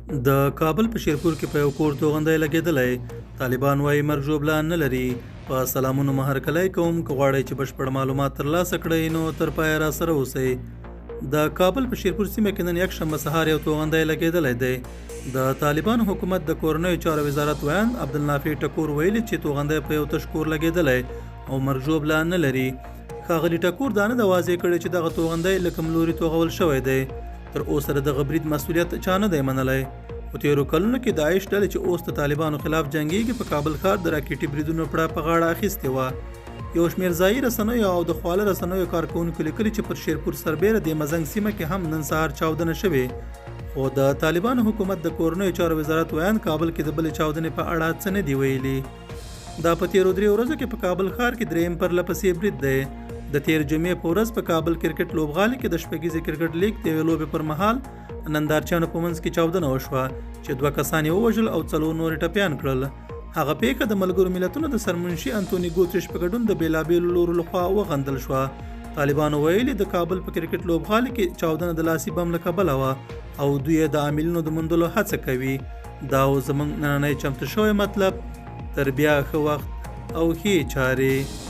د کابل په شیرپور کې په یو کور توغندی لګېدلی. طالبان وایي مرګ ژوبله نه لري. په سلامونو مهرکلی کوم که غواړئ چې بشپړ معلومات ترلاسه کړئ نو تر پایه را سره اوسئ. د کابل په شیرپور سیمه کې نن یکشنبه سهار یو توغندی لګېدلی دی. د طالبان حکومت د کورنیو چارو وزارت ویان عبدالنافع ټکور ویلي چې توغندی په یو تش کور لګېدلی او مرګ ژوبله نه لري. ښاغلي ټکور دا نه ده واضح کړې چې دغه توغندی له کوم لوري توغول شوی دی. تر اوسه د دغه برید مسؤلیت چا نه دی منلی. په تېرو کلونو کې داعش ډلې چې اوس د طالبانو خلاف جنګیږي په کابل ښار د راکېټي بریدونو پړه په غاړه اخیستې وه. یو شمېر ځایي رسنیو او د خواله رسنیو کارکوونکو لیکلي چې پر شیرپور سربیره د مزنګ سیمه کې هم نن سهار چاودنه شوې. خو د طالبانو حکومت د کورنیو چارو وزارت ویان کابل کې د بلې چاودنې په اړه څه نه دي ویلي. دا په تېرو 3 ورځو کې په کابل ښار کې درېیم پرلپسې برید دی. د تېر جمعې په ورځ په کابل کرکټ لوبغالي کې د شپږیزې کرکټ لیګ د یوې لوبې پر مهال نندارچیانو په منځ کې چاودنه وشوه چې 2 کسان یې ووژل او 4 نور ټپیان کړل. هغه پیښه د ملګرو ملتونو د سرمنشي انټوني ګوتریش په ګډون د بېلابېلو لورو لخوا وغندل شوه. طالبانو ویلي د کابل په کرکټ لوبغالي کې چاودنه د لاسي بم له کبله وه او دوی د عاملینو د موندلو هڅه کوي. دا و زموږ نننی چمتو شوی مطلب. تر بیا ښه وخت او ښې چارې.